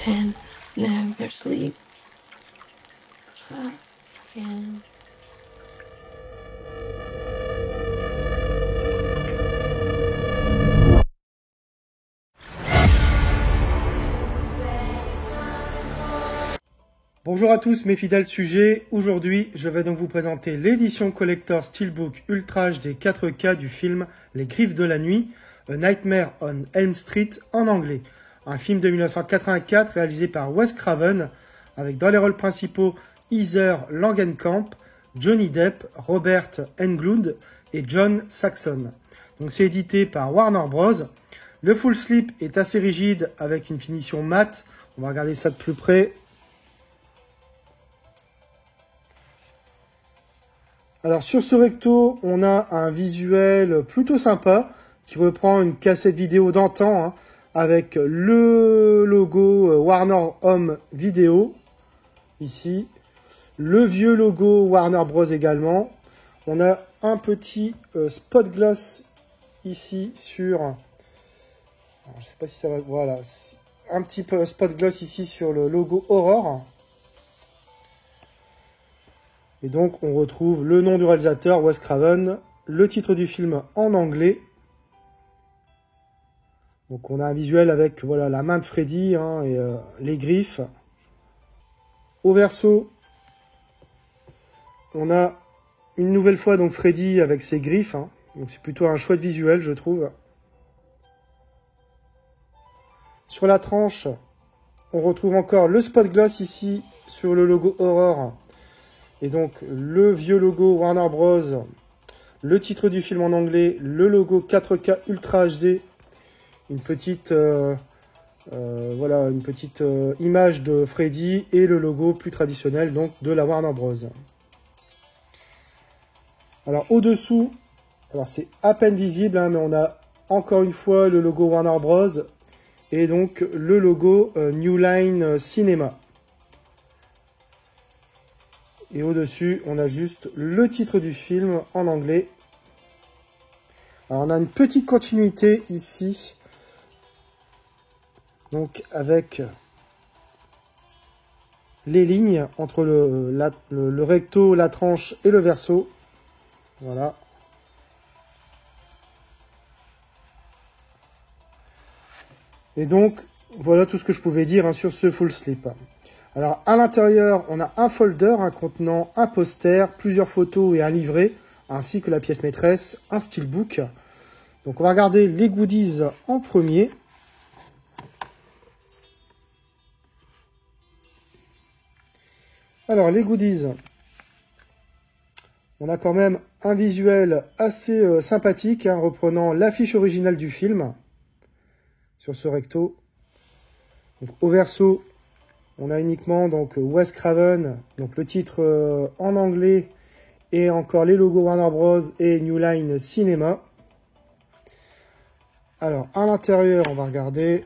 10, never sleep. 10. Bonjour à tous mes fidèles sujets, aujourd'hui je vais donc vous présenter l'édition collector Steelbook Ultra HD 4K du film Les Griffes de la Nuit, A Nightmare on Elm Street en anglais. Un film de 1984 réalisé par Wes Craven avec dans les rôles principaux Heather Langenkamp, Johnny Depp, Robert Englund et John Saxon. Donc c'est édité par Warner Bros. Le full slip est assez rigide avec une finition mate, on va regarder ça de plus près. Alors sur ce recto, on a un visuel plutôt sympa qui reprend une cassette vidéo d'antan avec le logo Warner Home Video ici, le vieux logo Warner Bros également. On a un petit spot gloss ici sur, alors, je sais pas si ça va, voilà, un petit peu spot gloss ici sur le logo Horror. Et donc, on retrouve le nom du réalisateur, Wes Craven, le titre du film en anglais. Donc, on a un visuel avec voilà, la main de Freddy et les griffes. Au verso, on a une nouvelle fois donc Freddy avec ses griffes. Donc, c'est plutôt un chouette visuel, je trouve. Sur la tranche, on retrouve encore le spot gloss ici sur le logo Horror. Et donc, le vieux logo Warner Bros, le titre du film en anglais, le logo 4K Ultra HD, une petite, voilà, une petite image de Freddy et le logo plus traditionnel donc de la Warner Bros. Alors, au-dessous, alors c'est à peine visible, mais on a encore une fois le logo Warner Bros. Et donc le logo New Line Cinema. Et au-dessus, on a juste le titre du film en anglais. Alors, on a une petite continuité ici. Donc, avec les lignes entre le recto, la tranche et le verso. Voilà. Et donc, voilà tout ce que je pouvais dire sur ce full slip. Alors, à l'intérieur, on a un folder contenant un poster, plusieurs photos et un livret, ainsi que la pièce maîtresse, un steelbook. Donc, on va regarder les goodies en premier. Alors, les goodies, on a quand même un visuel assez sympathique, reprenant l'affiche originale du film sur ce recto. Donc, au verso, on a uniquement donc Wes Craven, donc le titre en anglais et encore les logos Warner Bros et New Line Cinema. Alors à l'intérieur, on va regarder.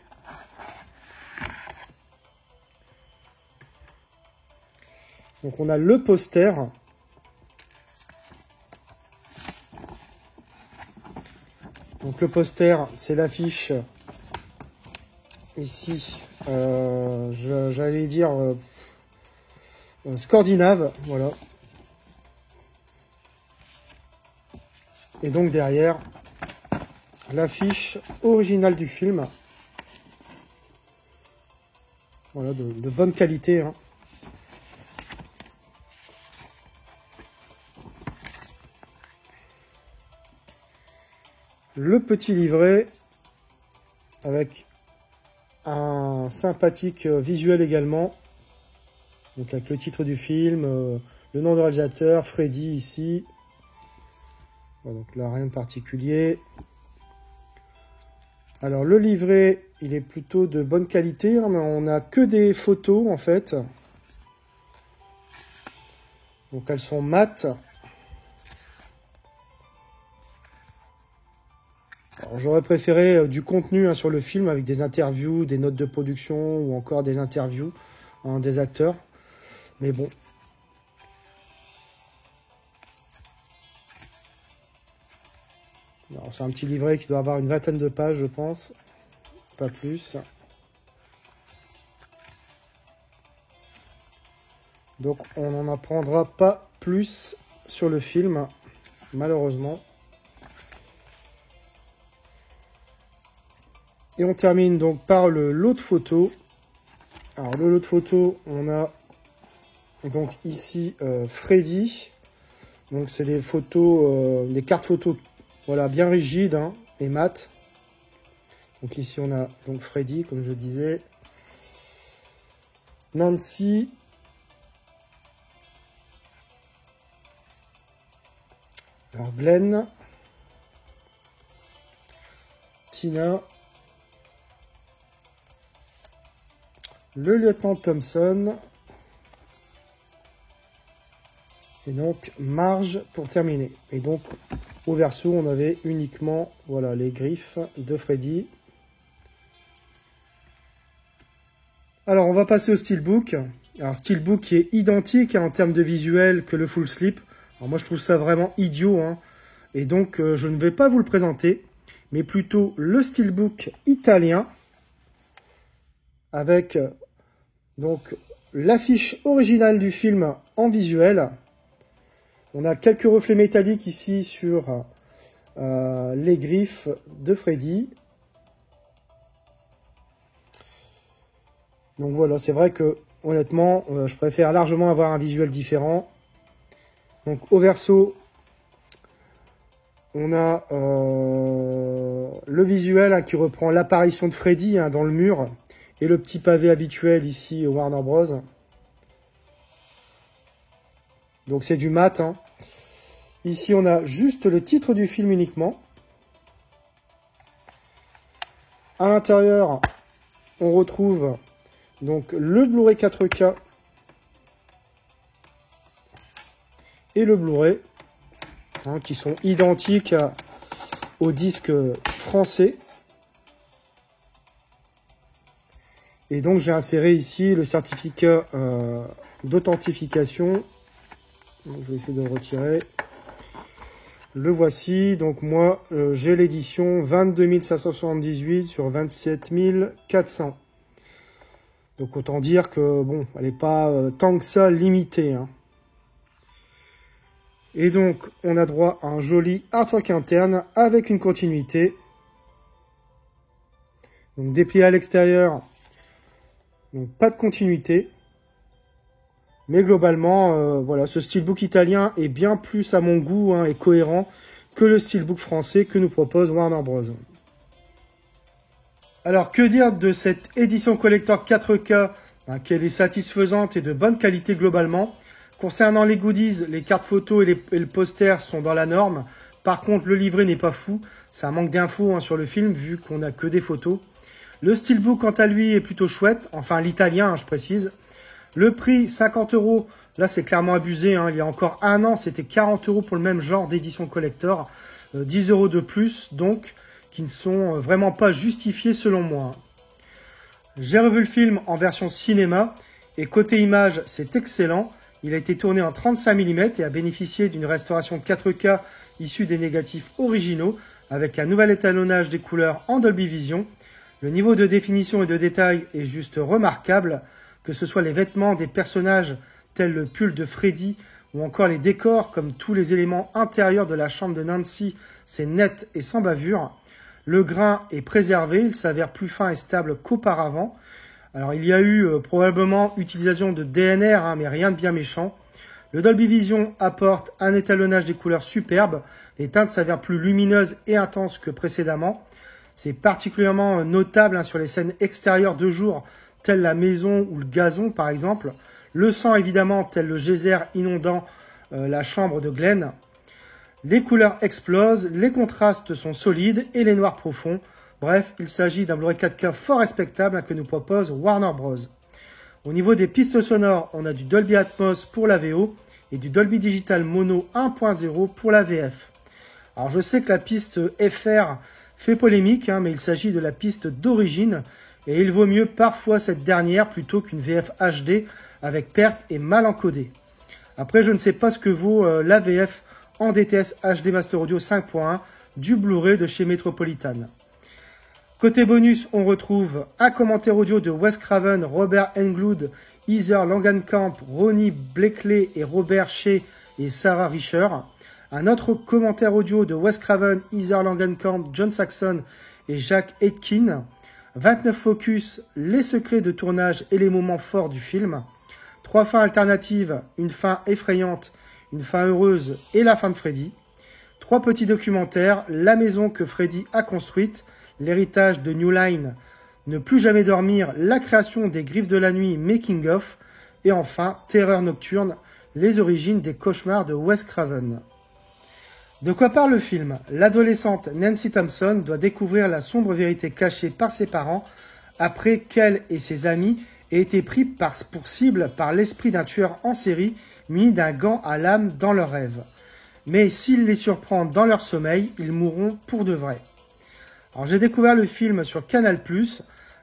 Donc on a le poster. Donc le poster, c'est l'affiche ici. J'allais dire scandinave, voilà. Et donc derrière, l'affiche originale du film. Voilà, de bonne qualité. Le petit livret avec un sympathique visuel également. Donc avec le titre du film, le nom du réalisateur, Freddy ici. Voilà, donc là rien de particulier. Alors le livret, il est plutôt de bonne qualité, mais on n'a que des photos en fait. Donc elles sont mates. J'aurais préféré du contenu sur le film avec des interviews, des notes de production ou encore des interviews des acteurs. Mais bon. C'est un petit livret qui doit avoir une vingtaine de pages, je pense. Pas plus. Donc on n'en apprendra pas plus sur le film, malheureusement. Et on termine donc par le lot de photos. Alors le lot de photos, on a donc ici Freddy. Donc c'est des photos, des cartes photos, voilà, bien rigides hein, et mat. Donc ici on a donc Freddy, comme je disais. Nancy. Alors Glenn. Tina. Le lieutenant Thompson. Et donc Marge pour terminer. Et donc au verso on avait uniquement voilà, les griffes de Freddy. Alors on va passer au steelbook. Alors steelbook qui est identique hein, en termes de visuel que le full slip. Alors moi je trouve ça vraiment idiot. Hein. Et donc je ne vais pas vous le présenter. Mais plutôt le steelbook italien. Avec donc l'affiche originale du film en visuel. On a quelques reflets métalliques ici sur les griffes de Freddy. Donc voilà, c'est vrai que honnêtement, je préfère largement avoir un visuel différent. Donc au verso, on a le visuel hein, qui reprend l'apparition de Freddy hein, dans le mur. Et le petit pavé habituel ici au Warner Bros. Donc c'est du mat. Hein. Ici on a juste le titre du film uniquement. À l'intérieur, on retrouve donc le Blu-ray 4K et le Blu-ray hein, qui sont identiques au disque français. Et donc j'ai inséré ici le certificat d'authentification. Je vais essayer de le retirer. Le voici. Donc moi j'ai l'édition 22 578 sur 27 400. Donc autant dire que bon, elle n'est pas tant que ça limitée. Hein. Et donc on a droit à un joli artwork interne avec une continuité. Donc déplié à l'extérieur. Donc pas de continuité. Mais globalement, voilà, ce steelbook italien est bien plus à mon goût hein, et cohérent que le steelbook français que nous propose Warner Bros. Alors que dire de cette édition collector 4K hein, qu'elle est satisfaisante et de bonne qualité globalement. Concernant les goodies, les cartes photos et le poster sont dans la norme. Par contre, le livret n'est pas fou. Ça manque d'infos hein, sur le film vu qu'on n'a que des photos. Le steelbook, quant à lui, est plutôt chouette. Enfin, l'italien, hein, je précise. Le prix, 50 €. Là, c'est clairement abusé. Hein. Il y a encore un an, c'était 40 € pour le même genre d'édition collector. 10 € de plus, donc, qui ne sont vraiment pas justifiés selon moi. J'ai revu le film en version cinéma. Et côté image, c'est excellent. Il a été tourné en 35 mm et a bénéficié d'une restauration 4K issue des négatifs originaux, avec un nouvel étalonnage des couleurs en Dolby Vision. Le niveau de définition et de détail est juste remarquable, que ce soit les vêtements des personnages tels le pull de Freddy ou encore les décors comme tous les éléments intérieurs de la chambre de Nancy, c'est net et sans bavure. Le grain est préservé, il s'avère plus fin et stable qu'auparavant. Alors il y a eu probablement utilisation de DNR, hein, mais rien de bien méchant. Le Dolby Vision apporte un étalonnage des couleurs superbes, les teintes s'avèrent plus lumineuses et intenses que précédemment. C'est particulièrement notable hein, sur les scènes extérieures de jour, telles la maison ou le gazon par exemple. Le sang évidemment, tel le geyser inondant la chambre de Glenn. Les couleurs explosent, les contrastes sont solides et les noirs profonds. Bref, il s'agit d'un Blu-ray 4K fort respectable hein, que nous propose Warner Bros. Au niveau des pistes sonores, on a du Dolby Atmos pour la VO et du Dolby Digital Mono 1.0 pour la VF. Alors je sais que la piste FR fait polémique, hein, mais il s'agit de la piste d'origine et il vaut mieux parfois cette dernière plutôt qu'une VF HD avec perte et mal encodée. Après, je ne sais pas ce que vaut la VF en DTS HD Master Audio 5.1 du Blu-ray de chez Metropolitan. Côté bonus, on retrouve un commentaire audio de Wes Craven, Robert Englund, Heather Langenkamp, Ronnie Blakely et Robert Shea et Sarah Richer. Un autre commentaire audio de Wes Craven, Heather Langenkamp, John Saxon et Jack Aitken. 29 focus, les secrets de tournage et les moments forts du film. 3 fins alternatives, une fin effrayante, une fin heureuse et la fin de Freddy. 3 petits documentaires, la maison que Freddy a construite, l'héritage de New Line, ne plus jamais dormir, la création des Griffes de la nuit, making of, et enfin Terreur nocturne, les origines des cauchemars de Wes Craven. De quoi parle le film? L'adolescente Nancy Thompson doit découvrir la sombre vérité cachée par ses parents après qu'elle et ses amis aient été pris pour cible par l'esprit d'un tueur en série muni d'un gant à lame dans leurs rêves. Mais s'il les surprend dans leur sommeil, ils mourront pour de vrai. Alors j'ai découvert le film sur Canal+,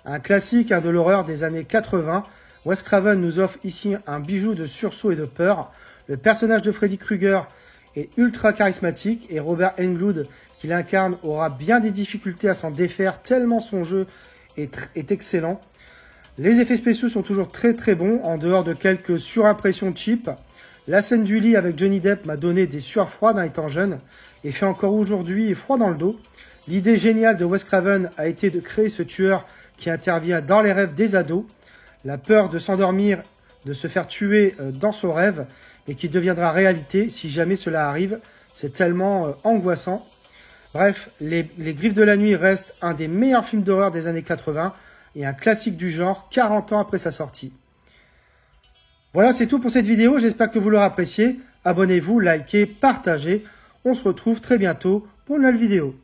un classique de l'horreur des années 80. Wes Craven nous offre ici un bijou de sursaut et de peur. Le personnage de Freddy Krueger est ultra charismatique et Robert Englund, qui l'incarne, aura bien des difficultés à s'en défaire tellement son jeu est excellent. Les effets spéciaux sont toujours très très bons, en dehors de quelques surimpressions cheap. La scène du lit avec Johnny Depp m'a donné des sueurs froides étant jeune et fait encore aujourd'hui froid dans le dos. L'idée géniale de Wes Craven a été de créer ce tueur qui intervient dans les rêves des ados. La peur de s'endormir, de se faire tuer dans son rêve et qui deviendra réalité si jamais cela arrive. C'est tellement angoissant. Bref, les Griffes de la nuit restent un des meilleurs films d'horreur des années 80 et un classique du genre 40 ans après sa sortie. Voilà, c'est tout pour cette vidéo. J'espère que vous l'aurez apprécié. Abonnez-vous, likez, partagez. On se retrouve très bientôt pour une nouvelle vidéo.